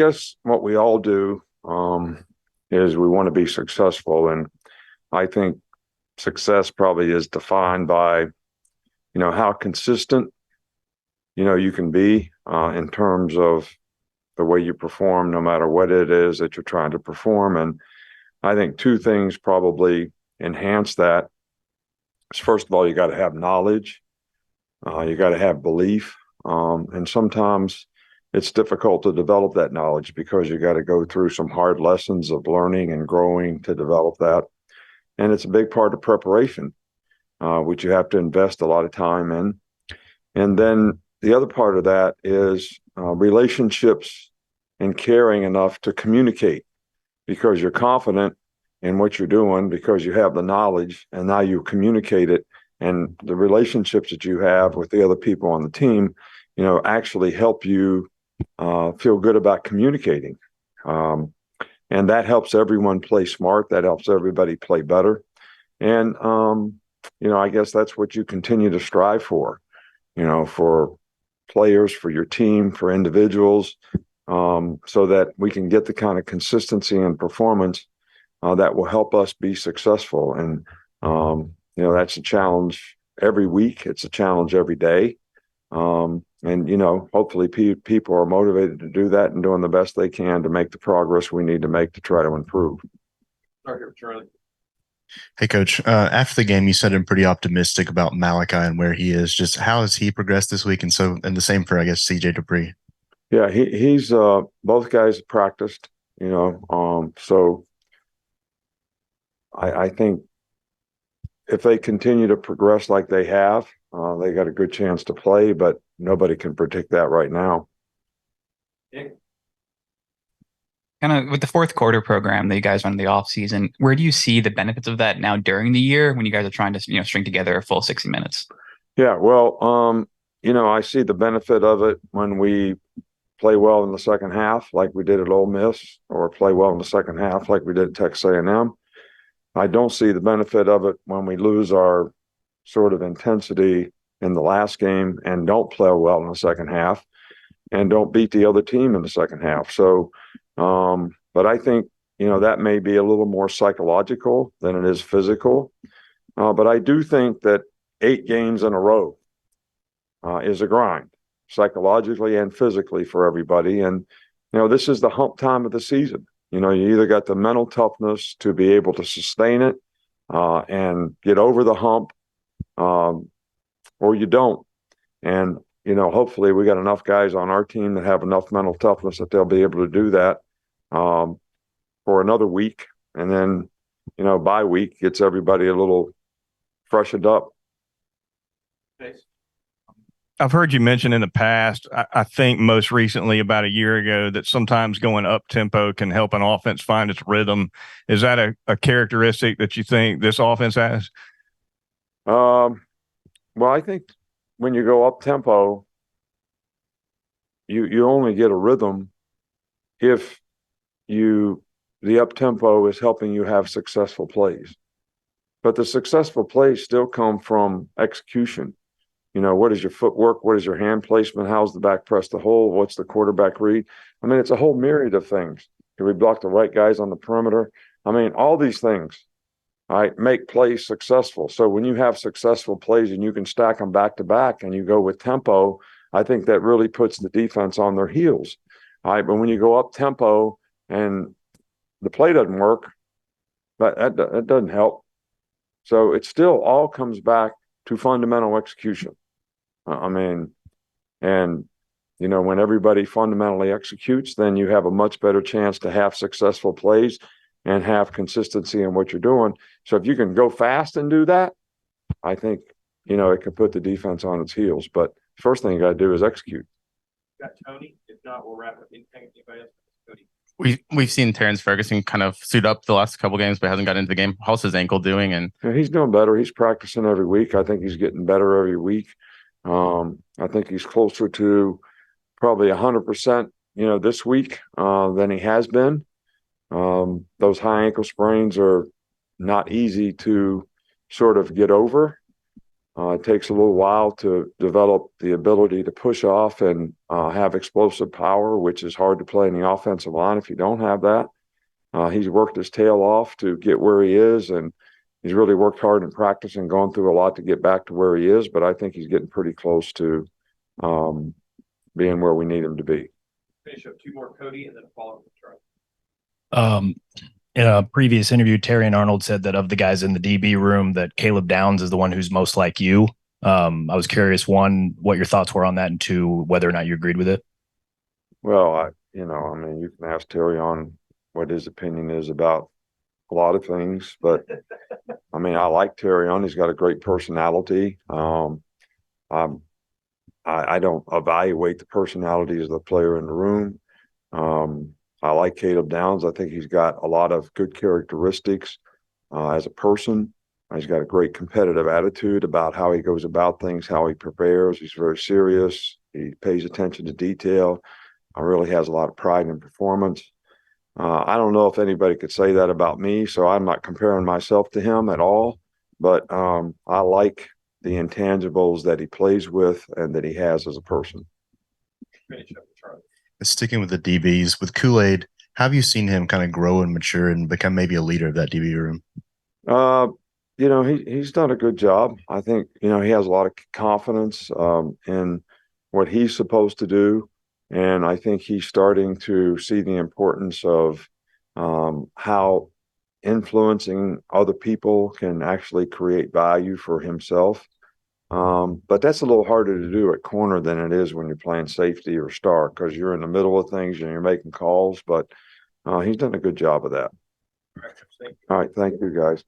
guess what we all do is we want to be successful. And I think success probably is defined by, how consistent, you can be in terms of the way you perform, no matter what it is that you're trying to perform. And I think two things probably enhance that. First of all, you got to have knowledge. You got to have belief. And sometimes it's difficult to develop that knowledge because you got to go through some hard lessons of learning and growing to develop that. And it's a big part of preparation, which you have to invest a lot of time in. And then the other part of that is relationships and caring enough to communicate because you're confident in what you're doing because you have the knowledge and now you communicate it. And the relationships that you have with the other people on the team, actually help you feel good about communicating. And that helps everyone play smart. That helps everybody play better. And, I guess that's what you continue to strive for, for players, for your team, for individuals, so that we can get the kind of consistency and performance that will help us be successful. And, that's a challenge every week. It's a challenge every day. And, hopefully people are motivated to do that and doing the best they can to make the progress we need to make to try to improve. Start here, Charlie. Hey, Coach. After the game, you said I'm pretty optimistic about Malachi and where he is. Just how has he progressed this week? And the same for, I guess, CJ Dippre. Yeah, he's both guys have practiced, so I think if they continue to progress like they have, they got a good chance to play, but nobody can predict that right now. Kind of with the fourth quarter program that you guys run in the off season, where do you see the benefits of that now during the year when you guys are trying to, string together a full 60 minutes? Yeah, well, I see the benefit of it when we play well in the second half, like we did at Ole Miss, or play well in the second half, like we did at Texas A&M. I don't see the benefit of it when we lose our sort of intensity in the last game and don't play well in the second half and don't beat the other team in the second half. So, but I think, that may be a little more psychological than it is physical. But I do think that 8 games in a row is a grind, psychologically and physically for everybody. And, this is the hump time of the season. You either got the mental toughness to be able to sustain it and get over the hump, or you don't. And, hopefully we got enough guys on our team that have enough mental toughness that they'll be able to do that for another week. And then, bye week gets everybody a little freshened up. Thanks. I've heard you mention in the past, I think most recently about a year ago, that sometimes going up tempo can help an offense find its rhythm. Is that a characteristic that you think this offense has? Well, I think when you go up tempo, you only get a rhythm if the up tempo is helping you have successful plays. But the successful plays still come from execution. What is your footwork? What is your hand placement? How's the back press the hole? What's the quarterback read? I mean, it's a whole myriad of things. Can we block the right guys on the perimeter? I mean, all these things, make plays successful. So when you have successful plays and you can stack them back to back and you go with tempo, I think that really puts the defense on their heels. But when you go up tempo and the play doesn't work, that doesn't help. So it still all comes back to fundamental execution. When everybody fundamentally executes, then you have a much better chance to have successful plays and have consistency in what you're doing. So if you can go fast and do that, I think, it can put the defense on its heels. But first thing you got to do is execute. Got Tony. If not, we'll wrap up. Anybody else? Cody. We've seen Terrance Ferguson kind of suit up the last couple games, but hasn't got into the game. How's his ankle doing? And he's doing better. He's practicing every week. I think he's getting better every week. I think he's closer to probably 100%, this week than he has been. Those high ankle sprains are not easy to sort of get over. It takes a little while to develop the ability to push off and have explosive power, which is hard to play in the offensive line if you don't have that. He's worked his tail off to get where he is, and he's really worked hard in practice and gone through a lot to get back to where he is. But I think he's getting pretty close to being where we need him to be. Finish up two more, Cody, and then follow up with Charlie. In a previous interview, Terry and Arnold said that of the guys in the DB room, that Caleb Downs is the one who's most like you. I was curious, one, what your thoughts were on that, and two, whether or not you agreed with it. Well, you can ask Terry on what his opinion is about a lot of things, but I like Terry on. He's got a great personality. I don't evaluate the personalities of the player in the room. I like Caleb Downs. I think he's got a lot of good characteristics as a person. He's got a great competitive attitude about how he goes about things, how he prepares. He's very serious. He pays attention to detail. Really has a lot of pride in performance. I don't know if anybody could say that about me, so I'm not comparing myself to him at all. But I like the intangibles that he plays with and that he has as a person. Finish up with Charlie. Sticking with the DBs, with Kool-Aid, how have you seen him kind of grow and mature and become maybe a leader of that DB room? He's done a good job. I think, he has a lot of confidence in what he's supposed to do. And I think he's starting to see the importance of how influencing other people can actually create value for himself. But that's a little harder to do at corner than it is when you're playing safety or star, because you're in the middle of things and you're making calls. But he's done a good job of that. All right, thank you. All right. Thank you, guys.